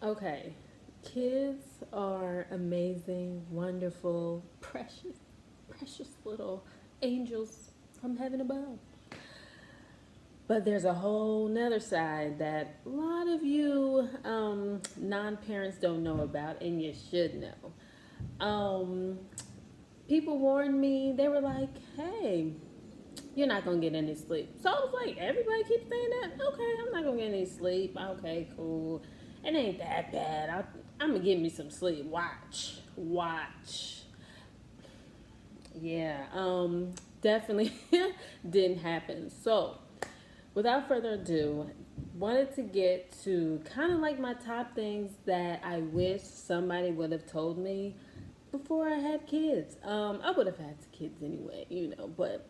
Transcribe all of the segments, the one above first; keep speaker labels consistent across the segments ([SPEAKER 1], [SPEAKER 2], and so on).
[SPEAKER 1] Okay, kids are amazing, wonderful, precious, precious little angels from heaven above. But there's a whole nother side that a lot of you non parents don't know about, and you should know. People warned me, they were like, hey, you're not gonna get any sleep. So I was like, everybody keeps saying that. Okay, I'm not gonna get any sleep. Okay, cool. It ain't that bad. I'm gonna give me some sleep. Watch. Yeah, definitely didn't happen. So, without further ado, wanted to get to kind of like my top things that I wish somebody would have told me before I had kids. I would have had kids anyway, but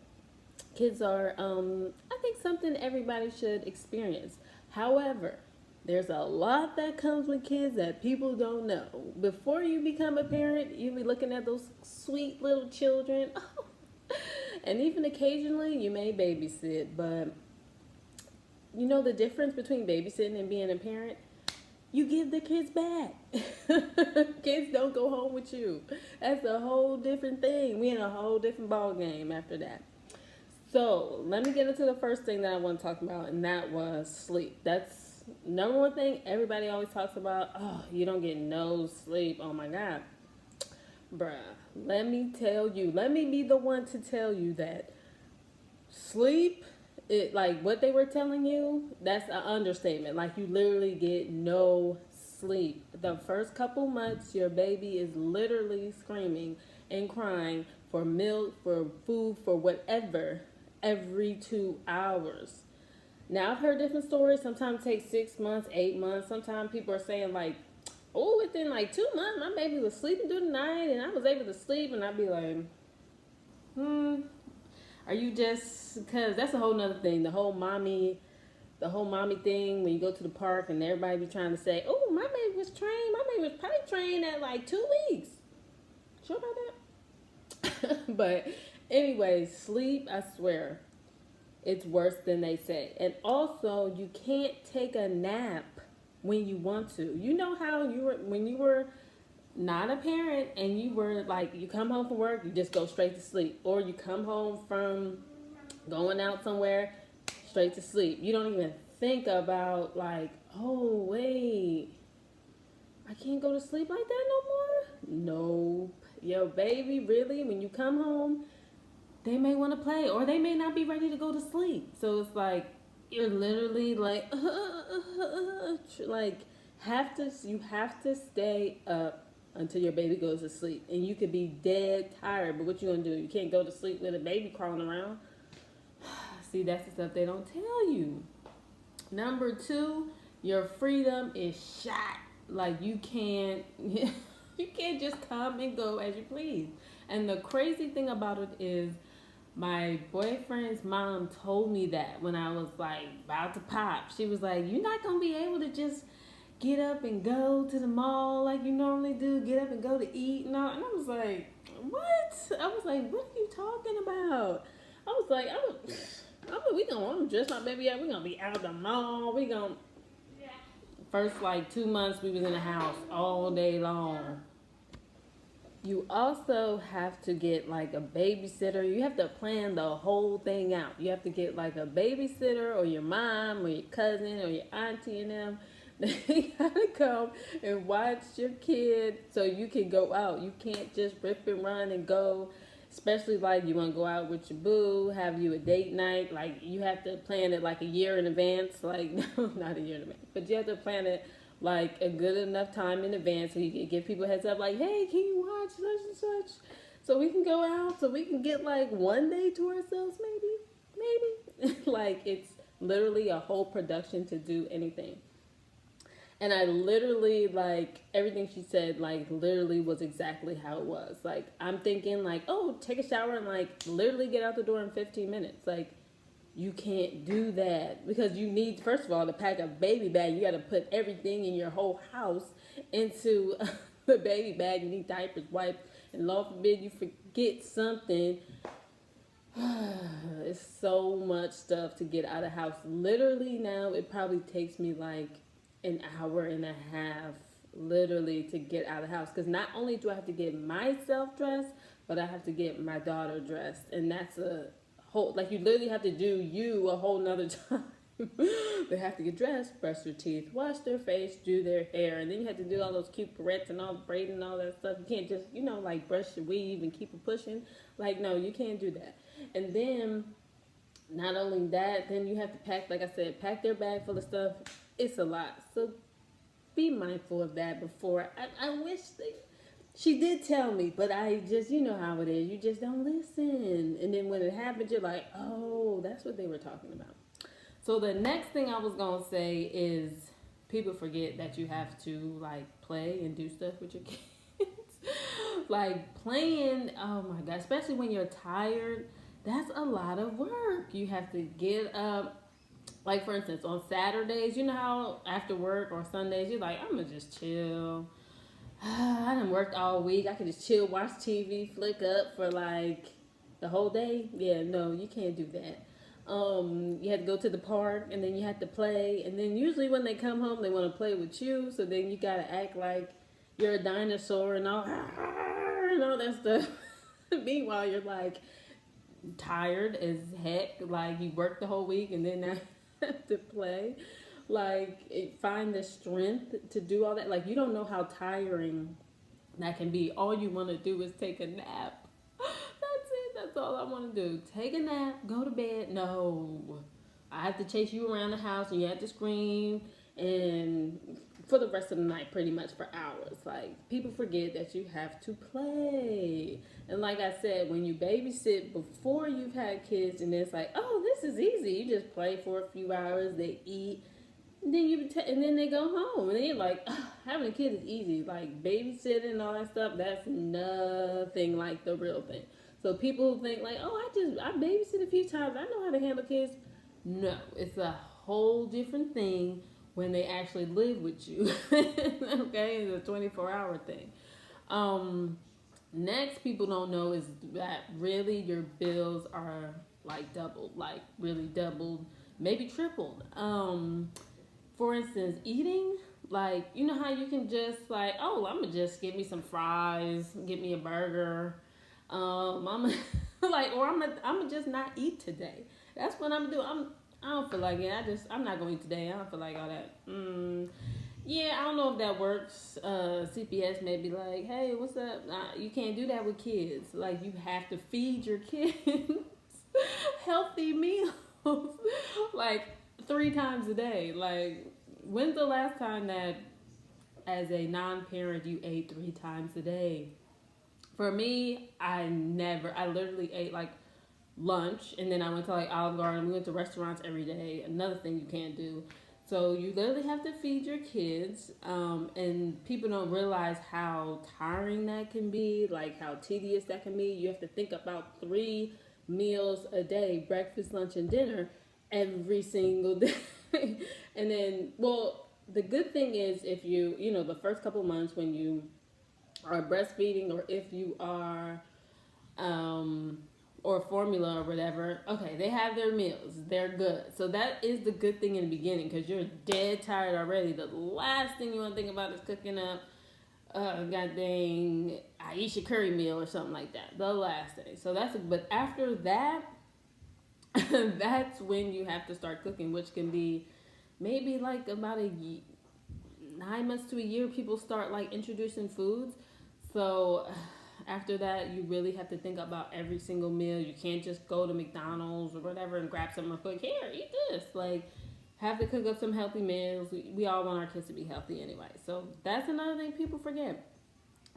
[SPEAKER 1] kids are, I think, something everybody should experience. However, there's a lot that comes with kids that people don't know. Before you become a parent, you be looking at those sweet little children. And even occasionally you may babysit, but you know the difference between babysitting and being a parent? You give the kids back. Kids don't go home with you. That's a whole different thing. We in a whole different ball game after that. So let me get into the first thing that I want to talk about, and that was sleep. That's number one thing everybody always talks about. Oh, you don't get no sleep. Oh my God. Bruh, let me tell you, let me be the one to tell you that sleep, it like what they were telling you, that's an understatement. Like you literally get no sleep. The first couple months, your baby is literally screaming and crying for milk, for food, for whatever, every 2 hours. Now I've heard different stories. Sometimes it takes 6 months, 8 months. Sometimes people are saying like, oh, within like 2 months, my baby was sleeping through the night and I was able to sleep. And I'd be like, hmm, are you just, because that's a whole nother thing. The whole mommy thing when you go to the park and everybody be trying to say, oh, my baby was trained. My baby was probably trained at like 2 weeks. Sure about that? But anyway, sleep, I swear, it's worse than they say. And also, you can't take a nap when you want to. You know how you were when you were not a parent and you were like you come home from work, you just go straight to sleep, or you come home from going out somewhere, straight to sleep. You don't even think about like, oh wait, I can't go to sleep like that no more. Nope. Yo, baby, really? When you come home, they may want to play or they may not be ready to go to sleep. So it's like you're literally like like you have to stay up until your baby goes to sleep. And you could be dead tired, but what you gonna do? You can't go to sleep with a baby crawling around. See, that's the stuff they don't tell you. Number two, your freedom is shot. Like you can't you can't just come and go as you please. And the crazy thing about it is my boyfriend's mom told me that when I was like about to pop. She was like, you're not gonna be able to just get up and go to the mall like you normally do, get up and go to eat and all. And I was like, what? I was like, what are you talking about? I was like, I'm gonna dress my baby up. We're gonna be out of the mall. We gonna first like 2 months we was in the house all day long. You also have to get like a babysitter. You have to plan the whole thing out. You have to get like a babysitter or your mom or your cousin or your auntie and them. They gotta come and watch your kid so you can go out. You can't just rip and run and go. Especially like you want to go out with your boo, have you a date night. Like you have to plan it like a year in advance. Like no, not a year in advance, but you have to plan it like a good enough time in advance so you can give people a heads up. Like, hey, can you watch such and such? So we can go out. So we can get like one day to ourselves, maybe. Like it's literally a whole production to do anything. And I literally, like, everything she said, like, literally was exactly how it was. Like, I'm thinking, like, oh, take a shower and, like, literally get out the door in 15 minutes. Like, you can't do that because you need, first of all, to pack a baby bag. You got to put everything in your whole house into the baby bag. You need diapers, wipes, and Lord forbid you forget something. It's so much stuff to get out of the house. Literally now, it probably takes me, like, an hour and a half literally to get out of the house, because not only do I have to get myself dressed, but I have to get my daughter dressed, and that's a whole, like, you literally have to do you a whole nother time. They have to get dressed, brush their teeth, wash their face, do their hair, and then you have to do all those cute barrettes and all the braiding and all that stuff. You can't just, like, brush your weave and keep it pushing. Like, no, you can't do that. And then not only that, then you have to pack, like I said, pack their bag full of stuff. It's a lot. So be mindful of that before. I wish she did tell me, but I just, you know how it is. You just don't listen. And then when it happens, you're like, oh, that's what they were talking about. So the next thing I was going to say is people forget that you have to, like, play and do stuff with your kids. Like, playing, oh my God, especially when you're tired, that's a lot of work. You have to get up. Like, for instance, on Saturdays, you know how after work or Sundays, you're like, I'm going to just chill. I done worked all week. I can just chill, watch TV, flick up for, like, the whole day. Yeah, no, you can't do that. You have to go to the park, and then you have to play. And then usually when they come home, they want to play with you. So then you got to act like you're a dinosaur and all that stuff. Meanwhile, you're, like, tired as heck. Like, you worked the whole week, and then now to play, like, find the strength to do all that. Like, you don't know how tiring that can be. All you want to do is take a nap. That's it. That's all I want to do. Take a nap, go to bed. No, I have to chase you around the house, and you have to scream and for the rest of the night, pretty much for hours. Like, people forget that you have to play. And like I said, when you babysit before you've had kids, and it's like, oh, this is easy. You just play for a few hours, they eat, and then and then they go home. And then you're like, oh, having a kid is easy. Like, babysitting and all that stuff, that's nothing like the real thing. So people who think like, oh, I babysit a few times, I know how to handle kids. No, it's a whole different thing when they actually live with you. Okay, it's a 24-hour thing. Next, people don't know is that really your bills are, like, doubled, like really doubled, maybe tripled. For instance, eating, like, you know how you can just, like, oh, I'm gonna just get me some fries, get me a burger. I'm like, or I'm gonna just not eat today. That's what I'm gonna do. I don't feel like it. I'm not going to eat today. I don't feel like all that. Yeah, I don't know if that works. CPS may be like, hey, what's up? You can't do that with kids. Like, you have to feed your kids healthy meals, like 3 times a day. Like, when's the last time that, as a non-parent, you ate 3 times a day? For me, I literally ate, like, lunch, and then I went to, like, Olive Garden. We went to restaurants every day. Another thing you can't do. So you literally have to feed your kids, and people don't realize how tiring that can be, like how tedious that can be. You have to think about 3 meals a day, breakfast, lunch, and dinner, every single day. And then, well, the good thing is if the first couple months when you are breastfeeding, or if you are or formula or whatever, okay, they have their meals, they're good. So that is the good thing in the beginning, because you're dead tired already. The last thing you want to think about is cooking up god dang Aisha curry meal or something like that. The last thing. So but after that, that's when you have to start cooking, which can be maybe like about 9 months to a year. People start, like, introducing foods. So after that, you really have to think about every single meal. You can't just go to McDonald's or whatever and grab something real quick. Here, eat this. Like, have to cook up some healthy meals. We all want our kids to be healthy anyway. So that's another thing people forget.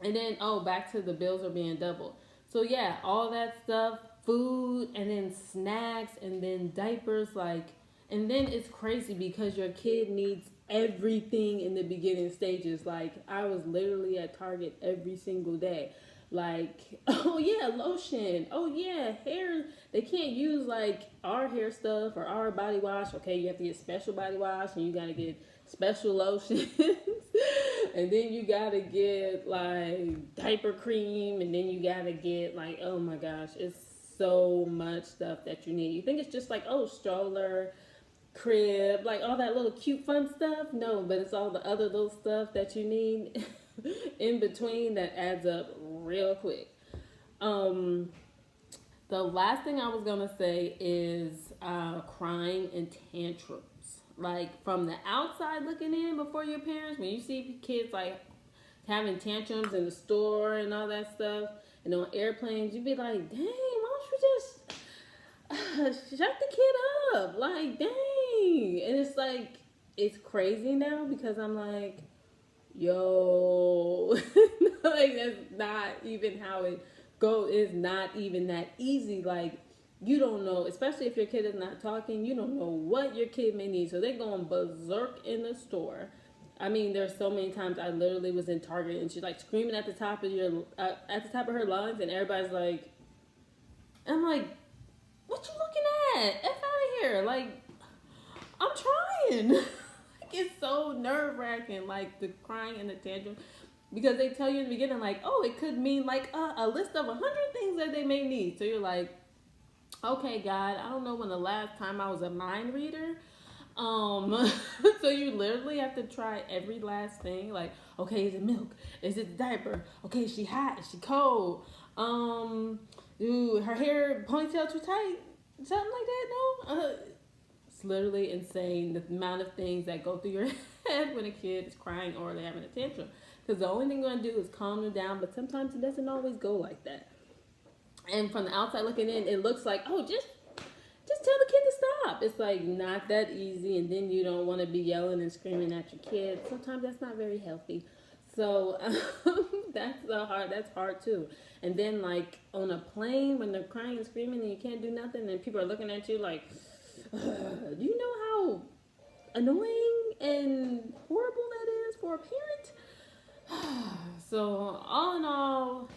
[SPEAKER 1] And then, back to the bills are being doubled. So yeah, all that stuff, food, and then snacks, and then diapers, like, and then it's crazy because your kid needs everything in the beginning stages. Like, I was literally at Target every single day. Like, oh yeah, lotion. Oh yeah, hair. They can't use, like, our hair stuff or our body wash. Okay, you have to get special body wash, and you gotta get special lotions. And then you gotta get, like, diaper cream, and then you gotta get, like, oh my gosh, it's so much stuff that you need. You think it's just like, oh, stroller, crib, like all that little cute fun stuff. No, but it's all the other little stuff that you need in between that adds up real quick. Um, the last thing I was gonna say is crying and tantrums. Like from the outside looking in before your parents, when you see kids like having tantrums in the store and all that stuff, and on airplanes, you'd be like, dang, why don't you just shut the kid up? Like, dang. And it's like, it's crazy now because I'm like, yo, like that's not even how it goes. It's not even that easy. Like, you don't know, especially if your kid is not talking, you don't know what your kid may need. So they're going berserk in the store. I mean, there's so many times I literally was in Target and she's like screaming at the top of her lungs, and everybody's like, I'm like, what you looking at? F out of here! Like, I'm trying. Like, it's so nerve wracking, like the crying and the tantrum, because they tell you in the beginning, like, oh, it could mean like a list of 100 things that they may need. So you're like, okay, God, I don't know when the last time I was a mind reader. So you literally have to try every last thing. Like, okay, is it milk? Is it the diaper? Okay, is she hot? Is she cold? Her hair ponytail too tight? Something like that? No. It's literally insane the amount of things that go through your head when a kid is crying or they're having a tantrum. Because the only thing you're gonna do is calm them down, but sometimes it doesn't always go like that. And from the outside looking in, it looks like, oh, just tell the kid to stop. It's like not that easy, and then you don't want to be yelling and screaming at your kid. Sometimes that's not very healthy. So that's hard too. And then like on a plane when they're crying and screaming and you can't do nothing, and people are looking at you like, do you know how annoying and horrible that is for a parent? So all in all,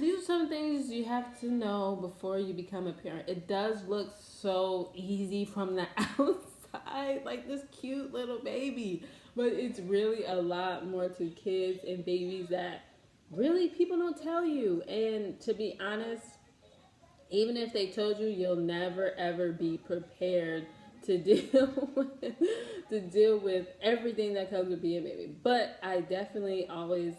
[SPEAKER 1] these are some things you have to know before you become a parent. It does look so easy from the outside, like this cute little baby. But it's really a lot more to kids and babies that really people don't tell you. And to be honest, even if they told you, you'll never ever be prepared to deal with everything that comes with being a baby. But I definitely always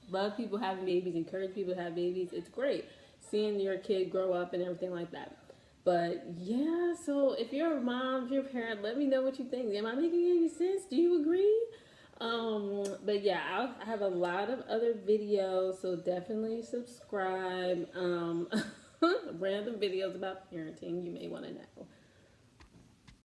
[SPEAKER 1] love people having babies, encourage people to have babies. It's great seeing your kid grow up and everything like that. But yeah, so if you're a mom, if you're a parent, let me know what you think. Am I making any sense? Do you agree? But yeah, I have a lot of other videos, so definitely subscribe. Random videos about parenting you may want to know.